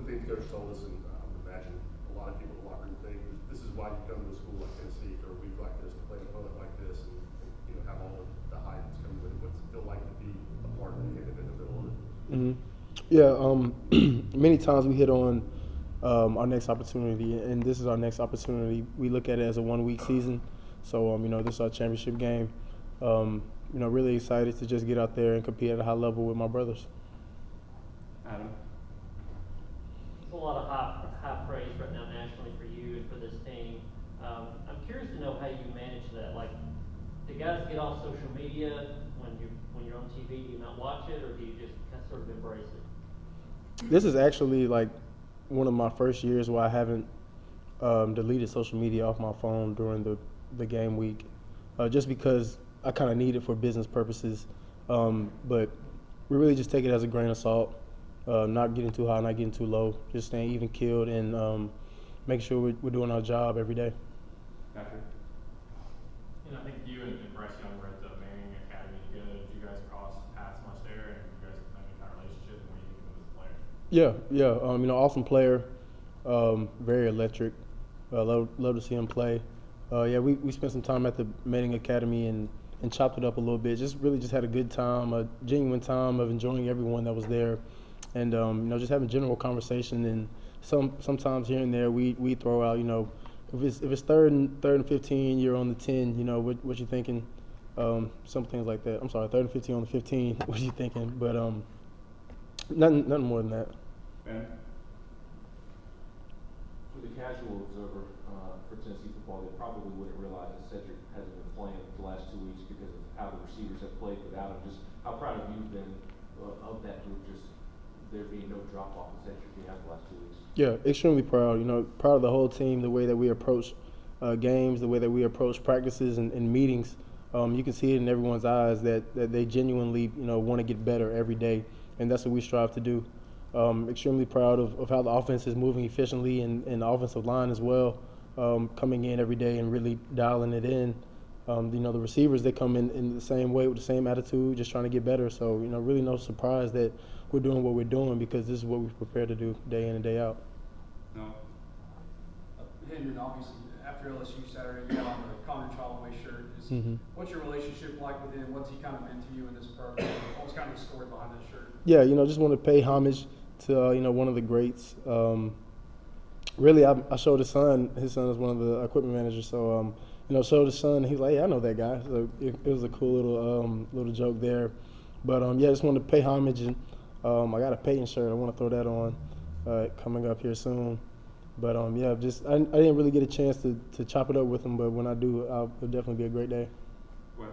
of the things Coach told us, and I would imagine a lot of people in the locker room think this is why you come to a school like Tennessee for a week like this to play an opponent like this, and have all the hype that's coming with it. What's it feel like to be a part of it and in the middle of it? Mm-hmm. Yeah, many times we hit on our next opportunity, and this is our next opportunity. We look at it as a 1 week season, so this is our championship game. Really excited to just get out there and compete at a high level with my brothers. Adam? There's a lot of high praise right now nationally for you and for this team. I'm curious to know how you manage that. Like, do guys get off social media when you're on TV? Do you not watch it, or do you just sort of embrace it? This is actually like one of my first years where I haven't deleted social media off my phone during the game week, just because I kind of need it for business purposes. But we really just take it as a grain of salt, not getting too high, not getting too low, just staying even keeled and making sure we're doing our job every day. Patrick? I think you and Bryce Young were at the Marion Academy together. Did you guys cross paths much there, and you guys have any kind of relationship? And what do you think of him as a player? Yeah. Awesome player, very electric. Love to see him play. We spent some time at the Manning Academy and chopped it up a little bit. Just had a good time, a genuine time of enjoying everyone that was there, and just having general conversation. And sometimes here and there we throw out, if it's third and 15, you're on the 10. What you thinking? Some things like that. I'm sorry, third and 15 on the 15. What you thinking? But nothing more than that. Ben? For the casual observer for Tennessee football, they probably wouldn't realize that Cedric hasn't been playing the last 2 weeks because of how the receivers have played without him. Just how proud have you been of that group, just there being no drop-off with Cedric being out the last 2 weeks? Yeah, extremely proud. Proud of the whole team, the way that we approach games, the way that we approach practices and meetings. You can see it in everyone's eyes that they genuinely, want to get better every day, and that's what we strive to do. Extremely proud of how the offense is moving efficiently and the offensive line as well, coming in every day and really dialing it in. The receivers, they come in the same way with the same attitude, just trying to get better. So, really no surprise that we're doing what we're doing because this is what we've prepared to do day in and day out. No. Hendon, obviously, after LSU Saturday, you got on the Connor Holloway shirt. What's your relationship like with him? What's he kind of meant to you in this program? What was kind of the story behind this shirt? Yeah, just want to pay homage to, one of the greats. Really, I showed his son. His son is one of the equipment managers. So, showed his son. He's like, yeah, I know that guy. So it was a cool little joke there. But, I just wanted to pay homage. And I got a Peyton shirt. I want to throw that on coming up here soon. But, I didn't really get a chance to chop it up with him. But when I do, it'll definitely be a great day. Wes?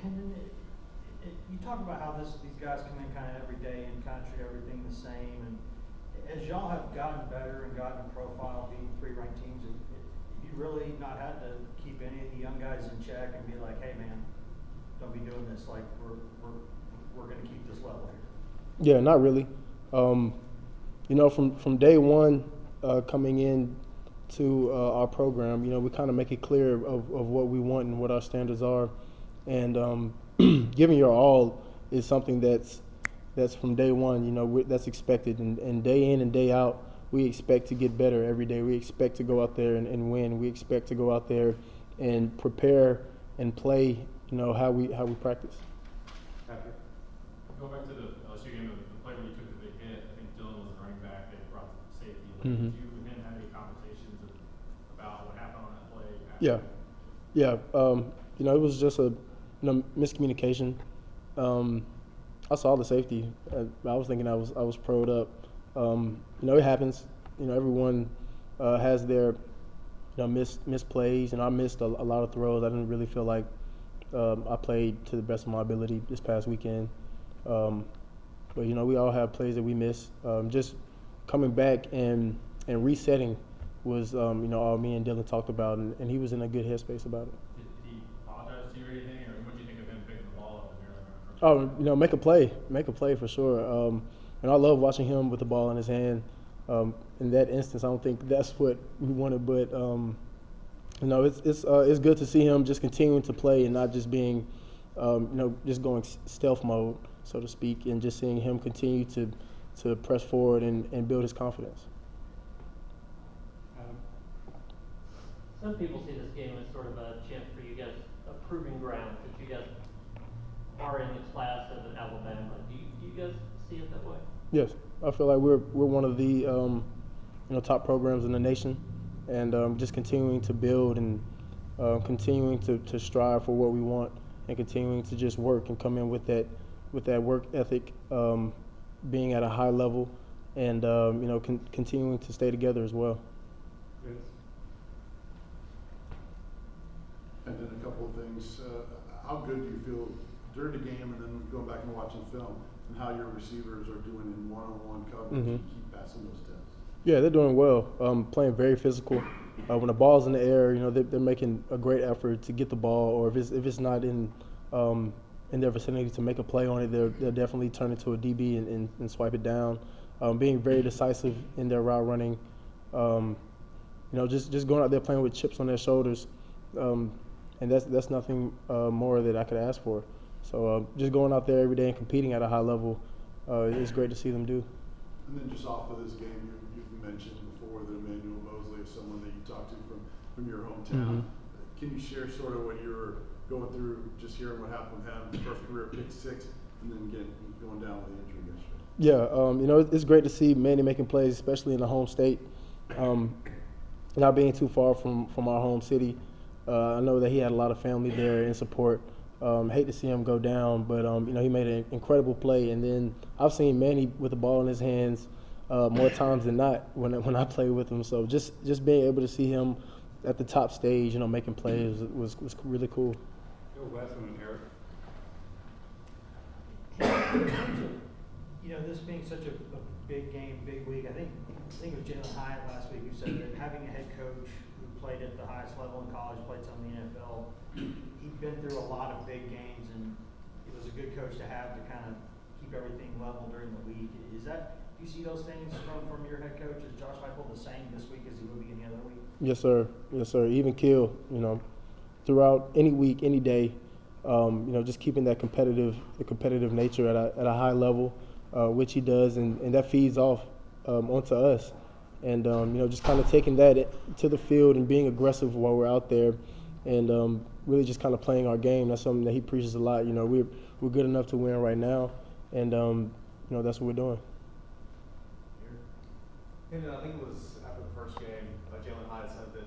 And you talk about how these guys come in kind of every day and kind of treat everything the same. And as y'all have gotten better and gotten a profile beating 3 ranked teams, have you really not had to keep any of the young guys in check and be like, hey man, don't be doing this. Like we're going to keep this level here. Yeah, not really. From day one coming in to our program, we kind of make it clear of what we want and what our standards are. And giving your all is something that's from day one, that's expected. And day in and day out, we expect to get better every day. We expect to go out there and win. We expect to go out there and prepare and play, how we practice. Patrick? Go back to the LSU game, the play where you took the big hit. I think Dylan was the running back. They brought safety. Did you and him have any conversations about what happened on that play? Yeah. It was just a miscommunication. I saw the safety. I was thinking I was pro'd up. It happens. Everyone has their missed plays, and I missed a lot of throws. I didn't really feel like I played to the best of my ability this past weekend. But we all have plays that we miss. Just coming back and resetting was all me and Dylan talked about, and he was in a good headspace about it. Did he apologize to you or anything, or what do you think of him picking the ball up and you're like, make a play for sure. And I love watching him with the ball in his hand. In that instance, I don't think that's what we wanted, but it's good to see him just continuing to play and not just being, just going stealth mode. so to speak, and just seeing him continue to press forward and build his confidence. Adam? Some people see this game as sort of a chance for you guys, a proving ground, that you guys are in the class of Alabama. Do you guys see it that way? Yes, I feel like we're one of the top programs in the nation, and just continuing to build and continuing to strive for what we want, and continuing to just work and come in with that work ethic, being at a high level, and continuing to stay together as well. Vince? And then a couple of things. How good do you feel during the game, and then going back and watching film, and how your receivers are doing in one-on-one coverage and keep passing those tests? Yeah, they're doing well. Playing very physical. When the ball's in the air, they're making a great effort to get the ball, or if it's not in their vicinity to make a play on it, they'll definitely turn it to a DB and swipe it down. Being very decisive in their route running. Just going out there playing with chips on their shoulders, and that's nothing more that I could ask for. So just going out there every day and competing at a high level, it's great to see them do. And then just off of this game, you've mentioned before that Emmanuel Mosley is someone that you talked to from your hometown. Can you share sort of what you were going through, just hearing what happened with him, first career pick-6, and then going down with the injury yesterday? Yeah, it's great to see Manny making plays, especially in the home state. Not being too far from our home city. I know that he had a lot of family there in support. Hate to see him go down, but he made an incredible play. And then I've seen Manny with the ball in his hands more times than not when I play with him. So just being able to see him at the top stage, making plays was really cool. Go West and then Eric. This being such a big game, big week, I think it was Jalen Hyatt last week who said that having a head coach who played at the highest level in college, played some in the NFL, he'd been through a lot of big games, and it was a good coach to have to kind of keep everything level during the week. Do you see those things from your head coach? Is Josh Heupel the same this week as he would be any other week? Yes, sir. Even Kill, throughout any week, any day, just keeping that competitive nature at a high level, which he does, and that feeds off onto us. And, just kind of taking that to the field and being aggressive while we're out there, and really just kind of playing our game. That's something that he preaches a lot. We're good enough to win right now, and, that's what we're doing. Hendon, I think it was after the first game, Jalen Hyatt said that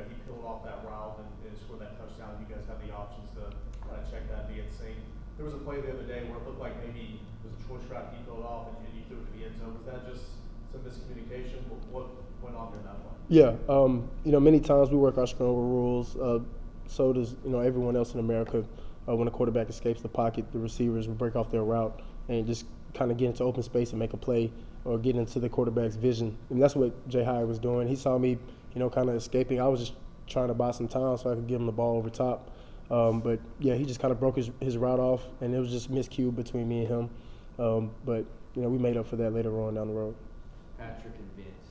he peeled off that route and scored that touchdown. You guys had the options to kind of check that and be insane. There was a play the other day where it looked like maybe it was a choice route he peeled off and you threw it to the end zone. Was that just some miscommunication? What went on during that one? Yeah, many times we work our scramble rules. So does everyone else in America. When a quarterback escapes the pocket, the receivers will break off their route and just kind of get into open space and make a play, or get into the quarterback's vision. And that's what Jay Hyatt was doing. He saw me, kind of escaping. I was just trying to buy some time so I could give him the ball over top. But yeah, he just kind of broke his route off, and it was just miscued between me and him. But we made up for that later on down the road. Patrick and Vince.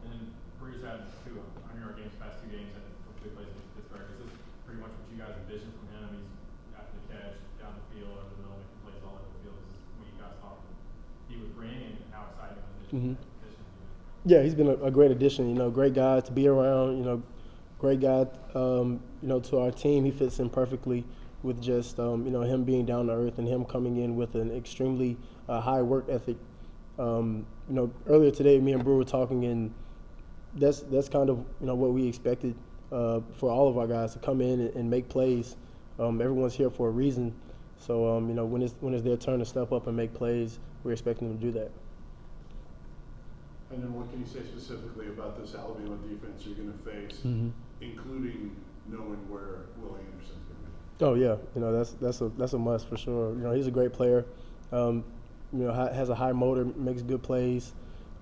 And then Breeze had 2 100-yard games, past 2 games, and hopefully plays against Pittsburgh. Is this pretty much what you guys envision from him? He's after the catch, down the field, over the middle, making plays all over the field. Is this what you guys thought he would bring, and how exciting of an addition he's been? Yeah, he's been a great addition. Great guy to be around. Great guy. To our team, he fits in perfectly with just him being down to earth and him coming in with an extremely high work ethic. Earlier today, me and Brew were talking, and that's kind of what we expected for all of our guys to come in and make plays. Everyone's here for a reason, so when it's their turn to step up and make plays, we're expecting them to do that. And then what can you say specifically about this Alabama defense you're going to face, including knowing where Will Anderson's going to be? Oh yeah, that's a must for sure. He's a great player. Has a high motor, makes good plays.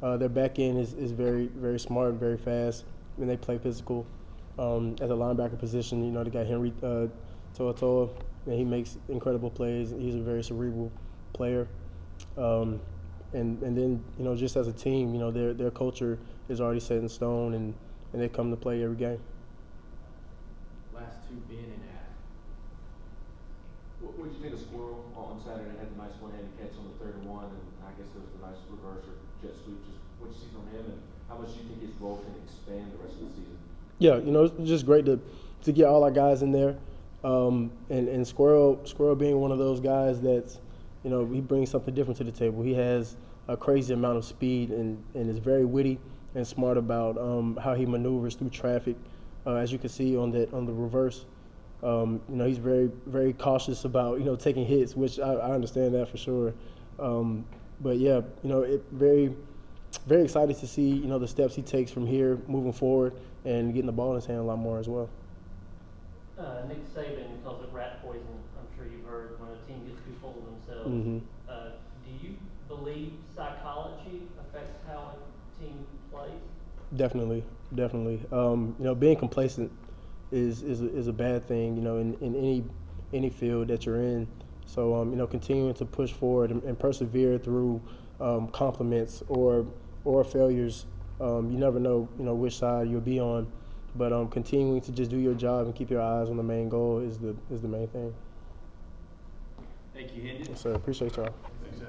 Their back end is very, very smart and very fast, and they play physical. At the linebacker position, they got Henry To'oto'o, and he makes incredible plays. He's a very cerebral player. And then just as a team, their culture is already set in stone, and they come to play every game. Last 2, Ben and What did you think of Squirrel on Saturday? Had the nice one-handed catch on the 3rd and 1, and I guess there was the nice reverse or jet sweep. Just what you see from him, and how much do you think his role can expand the rest of the season? Yeah, it's just great to get all our guys in there, and Squirrel being one of those guys that's, he brings something different to the table. He has a crazy amount of speed and is very witty and smart about how he maneuvers through traffic. As you can see on the reverse, he's very, very cautious about taking hits, which I understand that for sure. But yeah, very, very excited to see the steps he takes from here moving forward and getting the ball in his hand a lot more as well. Nick Saban calls it rat poison. I'm sure you've heard when a team gets too full of themselves. Mm-hmm. Do you believe psychology affects how a team plays? Definitely. Being complacent is a bad thing, in any field that you're in. So, continuing to push forward and persevere through compliments or failures. You never know, which side you'll be on. But continuing to just do your job and keep your eyes on the main goal is the main thing. Thank you, Hendon. Yes, sir. Appreciate y'all. Thanks, Ed.